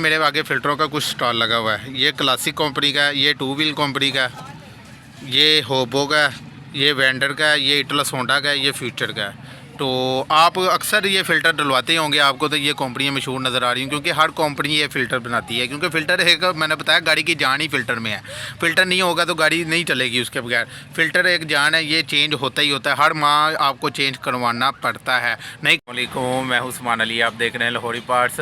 मेरे आगे फ़िल्टरों का कुछ स्टॉल लगा हुआ है। ये क्लासिक कंपनी का है, ये टू व्हील कंपनी का है, ये होबो का है, ये वेंडर का है, ये इटलस होंडा का है, ये फ्यूचर का है। तो आप अक्सर ये फ़िल्टर डलवाते होंगे, आपको तो ये कंपनियाँ मशहूर नज़र आ रही हैं क्योंकि हर कंपनी ये फ़िल्टर बनाती है। क्योंकि फ़िल्टर एक मैंने बताया गाड़ी की जान ही फ़िल्टर में है। फ़िल्टर नहीं होगा तो गाड़ी नहीं चलेगी उसके बगैर। फ़िल्टर एक जान है, ये चेंज होता ही होता है, हर माह आपको चेंज करवाना पड़ता है। नहीं वालेकुम, मैं उस्मान अली, आप देख रहे हैं लाहौरी पार्ट्स।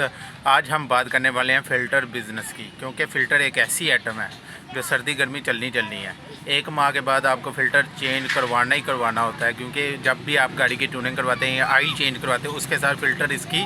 आज हम बात करने वाले हैं फ़िल्टर बिज़नेस की, क्योंकि फ़िल्टर एक ऐसी आइटम है जो सर्दी गर्मी चलनी है। एक माह के बाद आपको फ़िल्टर चेंज करवाना ही करवाना होता है, क्योंकि जब भी आप गाड़ी की ट्यूनिंग करवाते हैं या ऑयल चेंज करवाते हैं उसके साथ फ़िल्टर इसकी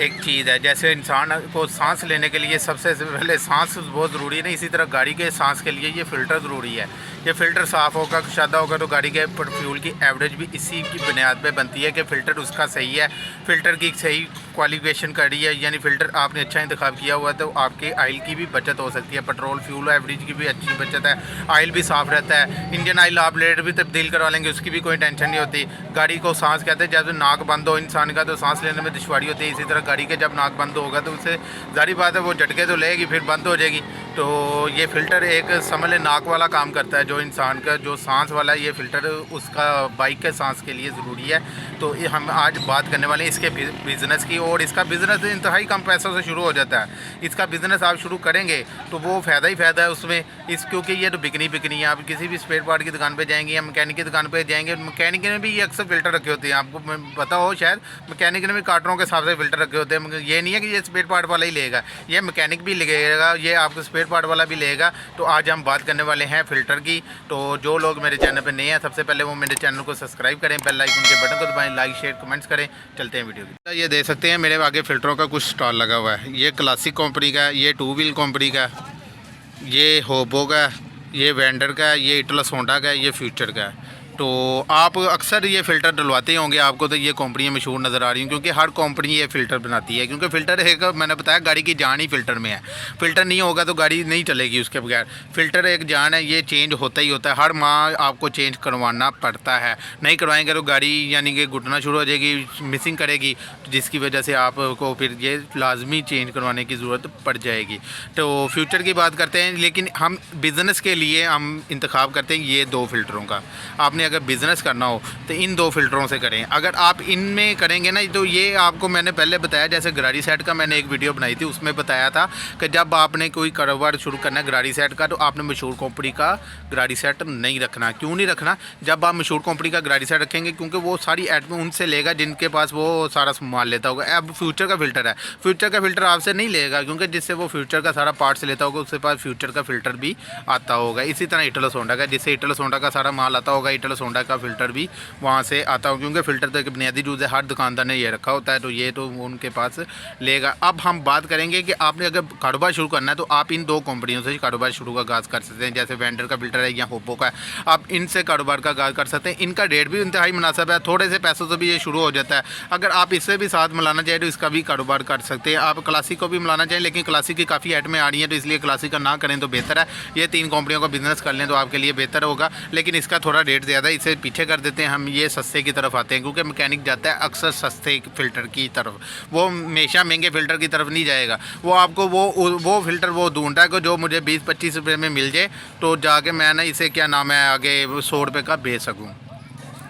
एक चीज़ है। जैसे इंसान को सांस लेने के लिए सबसे पहले सांस बहुत ज़रूरी है ना, इसी तरह गाड़ी के सांस के लिए ये फ़िल्टर ज़रूरी है। ये फ़िल्टर साफ़ होगा, कुशादा होगा तो गाड़ी के फ्यूल की एवरेज भी इसी की बुनियाद पे बनती है कि फ़िल्टर उसका सही है, फ़िल्टर की सही क्वालिफिकेशन करी है, यानी फ़िल्टर आपने अच्छा इंतखाब किया हुआ है तो आपके ऑयल की भी बचत हो सकती है, पेट्रोल फ्यूल एवरेज की भी अच्छी बचत है, ऑयल भी साफ़ रहता है। इंजन ऑयल आप लेटर भी तब्दील करवा लेंगे, उसकी भी कोई टेंशन नहीं होती। गाड़ी को सांस कहते हैं, जब नाक बंद हो इंसान का तो सांस लेने में दुश्वारी होती है, इसी तरह गाड़ी के जब नाक बंद होगा तो उससे जारी बात है वो झटके तो लेगी फिर बंद हो जाएगी। तो ये फ़िल्टर एक समझ लें नाक वाला काम करता है, जो इंसान का जो सांस वाला है ये फ़िल्टर उसका बाइक के सांस के लिए ज़रूरी है। तो ये हम आज बात करने वाले हैं इसके बिज़नेस की, और इसका बिज़नेस इंतहाई कम पैसों से शुरू हो जाता है। इसका बिज़नेस आप शुरू करेंगे तो वो फ़ायदा ही फ़ायदा है उसमें, क्योंकि ये तो बिकनी है। आप किसी भी स्पेयर पार्ट की दुकान पर जाएंगे या मैकेनिक की दुकान पर जाएंगे, मैकेनिक ने भी ये अक्सर फ़िल्टर रखे होते हैं, आपको पता हो शायद, मैकेनिक ने भी कार्टनों के हिसाब से फ़िल्टर रखे होते हैं। ये नहीं है कि ये स्पेयर पार्ट वाला ही लेगा, ये मैकेनिक भी लेगा, ये आपको स्पेयर पार्ट वाला भी लेगा। तो आज हम बात करने वाले हैं फ़िल्टर की। तो जो लोग मेरे चैनल पे नए हैं सबसे पहले वो मेरे चैनल को सब्सक्राइब करें, बेल आइकन के बटन को दबाएं, लाइक शेयर कमेंट्स करें। चलते हैं वीडियो की। ये देख सकते हैं मेरे आगे फ़िल्टरों का कुछ स्टॉल लगा हुआ है। ये क्लासिक कंपनी का है, ये टू व्हील कंपनी का है, ये होबो का है, ये वेंडर का है, ये इटलस होंडा का है, ये फ्यूचर का है। तो आप अक्सर ये फ़िल्टर डलवाते होंगे, आपको तो ये कंपनियाँ मशहूर नज़र आ रही हैं क्योंकि हर कंपनी ये फ़िल्टर बनाती है। क्योंकि फ़िल्टर एक मैंने बताया गाड़ी की जान ही फ़िल्टर में है। फ़िल्टर नहीं होगा तो गाड़ी नहीं चलेगी उसके बगैर। फ़िल्टर एक जान है, ये चेंज होता ही होता है, हर माह आपको चेंज करवाना पड़ता है। नहीं करवाएंगे तो गाड़ी यानी कि घुटना शुरू हो जाएगी, मिसिंग करेगी, जिसकी वजह से आपको फिर ये लाजमी चेंज करवाने की ज़रूरत पड़ जाएगी। तो फ्यूचर की बात करते हैं, लेकिन हम बिज़नेस के लिए हम इंतखाब करते हैं ये दो फ़िल्टरों का। आपने अगर बिज़नेस करना हो तो इन दो फ़िल्टरों से करें। अगर आप इनमें करेंगे ना तो ये आपको मैंने पहले बताया, जैसे गरारी सेट का मैंने एक वीडियो बनाई थी उसमें बताया था कि जब आपने कोई कारोबार शुरू करना है गरारी सेट का तो आपने मशहूर कंपनी का गरारी सेट नहीं रखना। क्यों नहीं रखना? जब आप मशहूर कंपनी का गरारी सेट रखेंगे क्योंकि वो सारी एड उनसे लेगा जिनके पास वो सारा सामान लेता होगा। अब फ्यूचर का फ़िल्टर है, फ्यूचर का फ़िल्टर आपसे नहीं लेगा क्योंकि जिससे वो फ्यूचर का सारा पार्ट्स लेता होगा उसके पास फ्यूचर का फ़िल्टर भी आता होगा। इसी तरह इटलस होंडा का, जिससे इटलस होंडा का सारा माल आता होगा, इटलस होंडा का फ़िल्टर भी वहाँ से आता हो, क्योंकि फ़िल्टर तो एक बुनियादी चीज़ है, हर दुकानदार ने ये रखा होता है तो ये तो उनके पास लेगा। अब हम बात करेंगे कि आपने अगर कारोबार शुरू करना है तो आप इन दो कंपनियों से कारोबार शुरू का आगाज़ कर सकते हैं। जैसे वेंडर का फ़िल्टर है या होपो का है, आप इनसे कारोबार का आगाज़ कर सकते हैं। इनका रेट भी इंतहाई मुनासिब है, थोड़े से पैसों से भी ये शुरू हो जाता है। अगर आप इससे भी साथ मिलाना चाहें तो इसका भी कारोबार कर सकते हैं। आप क्लासिक को भी मिलाना चाहें, लेकिन क्लासिक की काफ़ी आइटमें आ रही हैं तो इसलिए क्लासिक का ना करें तो बेहतर है। ये तीन कंपनियों का बिज़नेस कर लें तो आपके लिए बेहतर होगा, लेकिन इसका थोड़ा रेट ज़्यादा है, इसे पीछे कर देते हैं। हम ये सस्ते की तरफ आते हैं क्योंकि मैकेनिक जाता है अक्सर सस्ते फ़िल्टर की तरफ, वो हमेशा महंगे फ़िल्टर की तरफ नहीं जाएगा। वो आपको वो फ़िल्टर वो ढूंढता है कि जो मुझे 20-25 रुपये में मिल जाए तो जाके मैं ना इसे क्या नाम है आगे 100 रुपये का बेच सकूँ।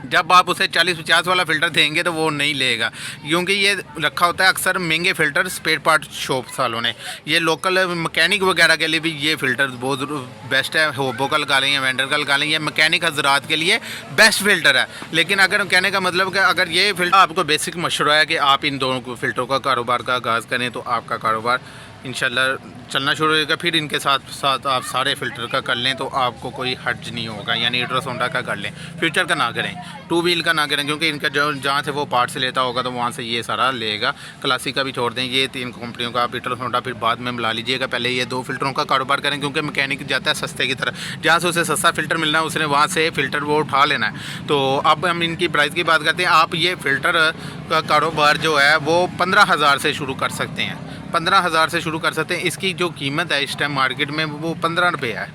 जब आप उसे 40-50 वाला फ़िल्टर देंगे तो वो नहीं लेगा, क्योंकि ये रखा होता है अक्सर महंगे फ़िल्टर स्पेयर पार्ट शॉप वालों ने। ये लोकल मैकेनिक वगैरह के लिए भी ये फ़िल्टर बहुत बेस्ट है। होबो का लगा लें या वेंडर का लगा लें, ये मैकेनिक हजरात के लिए बेस्ट फ़िल्टर है। लेकिन अगर कहने का मतलब कि अगर ये फ़िल्टर आपको बेसिक मशवरा है कि आप इन दोनों फ़िल्टरों का कारोबार का आगाज़ करें तो आपका कारोबार इंशाल्लाह चलना शुरू होगा। फिर इनके साथ साथ आप सारे फ़िल्टर का कर लें तो आपको कोई हर्ज नहीं होगा, यानी इटलस होंडा का कर लें, फ्यूचर का ना करें, टू व्हील का ना करें, क्योंकि इनका जो जहाँ से वो पार्ट्स लेता होगा तो वहाँ से ये सारा लेगा। क्लासिक का भी छोड़ दें, ये तीन कंपनियों का आप इटलस होंडा फिर बाद में मिला लीजिएगा। पहले ये दो फ़िल्टरों का कारोबार करें, क्योंकि मैकेनिक जाता है सस्ते की तरफ, जहाँ से उसे सस्ता फ़िल्टर मिलना है उसने वहाँ से फ़िल्टर वो उठा लेना है। तो अब हम इनकी प्राइस की बात करते हैं। आप ये फ़िल्टर का कारोबार जो है वो 15,000 से शुरू कर सकते हैं, 15,000 से शुरू कर सकते हैं। इसकी जो कीमत है इस टाइम मार्केट में वो 15 रुपये है।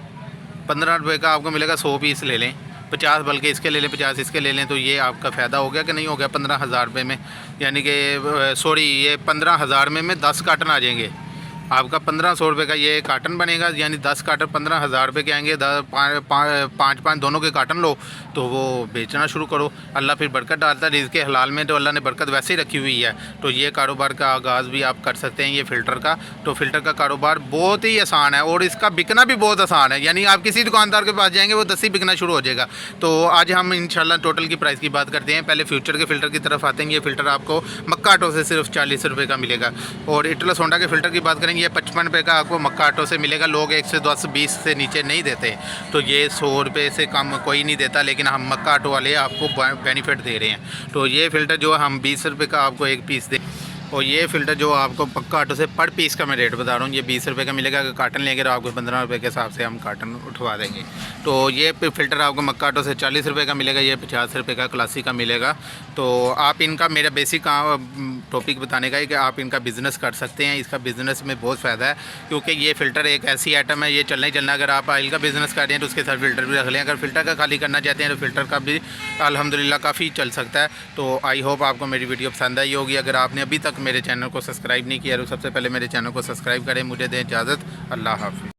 15 रुपये का आपको मिलेगा, 100 पीस ले लें, 50 बल्कि इसके ले लें, 50 इसके ले लें, तो ये आपका फ़ायदा हो गया कि नहीं हो गया 15,000 रुपये में, यानी कि सॉरी ये 15,000 में 10 कार्टन आ जाएंगे। आपका 1500 रुपये का ये कार्टन बनेगा, यानी 10 कार्टन 15,000 रुपये के आएंगे। 5 दोनों के कार्टन लो तो वो बेचना शुरू करो। अल्लाह फिर बरकत डालता है रिज़्क़ के हलाल में, तो अल्लाह ने बरकत वैसे ही रखी हुई है। तो ये कारोबार का आगाज़ भी आप कर सकते हैं, ये फ़िल्टर का। तो फ़िल्टर का कारोबार बहुत ही आसान है और इसका बिकना भी बहुत आसान है, यानी आप किसी दुकानदार के पास जाएंगे वो 10 ही बिकना शुरू हो जाएगा। तो आज हम इंशाल्लाह टोटल की प्राइस की बात करते हैं। पहले फ्यूचर के फ़िल्टर की तरफ आते हैं। ये फ़िल्टर आपको मक्का ऑटो से सिर्फ 40 रुपये का मिलेगा। और इटलस होंडा के फ़िल्टर की बात करेंगे, ये 55 रुपये का आपको मक्का ऑटो से मिलेगा। लोग 110-20 से नीचे नहीं देते, तो ये 100 रुपये से कम कोई नहीं देता, लेकिन हम मक्का ऑटो वाले आपको बेनिफिट दे रहे हैं। तो ये फ़िल्टर जो हम 20 रुपये का आपको एक पीस दे, और ये फ़िल्टर जो आपको पक्का ऑटो से पर पीस का मैं रेट बता रहा हूँ, ये 20 रुपये का मिलेगा। अगर कार्टन लेंगे तो आपको 15 रुपये के हिसाब से हम कार्टन उठवा देंगे। तो ये फ़िल्टर आपको मक्का ऑटो से 40 रुपये का मिलेगा, ये 50 रुपये का क्लासिक का मिलेगा। तो आप इनका, मेरा बेसिक टॉपिक बताने का है कि आप इनका बिज़नेस कर सकते हैं। इसका बिज़नेस में बहुत फ़ायदा है, क्योंकि ये फ़िल्टर एक ऐसी आइटम है, ये चलना ही चलना। अगर आप ऑयल का बिज़नेस कर रहे हैं तो उसके साथ फ़िल्टर भी रख लें। अगर फ़िल्टर का खाली करना चाहते हैं तो फ़िल्टर का भी अल्हम्दुलिल्लाह काफ़ी चल सकता है। तो आई होप आपको मेरी वीडियो पसंद आई होगी। अगर आपने अभी तक मेरे चैनल को सब्सक्राइब नहीं किया तो सबसे पहले मेरे चैनल को सब्सक्राइब करें। मुझे दें इजाज़त। अल्लाह हाफ़िज़।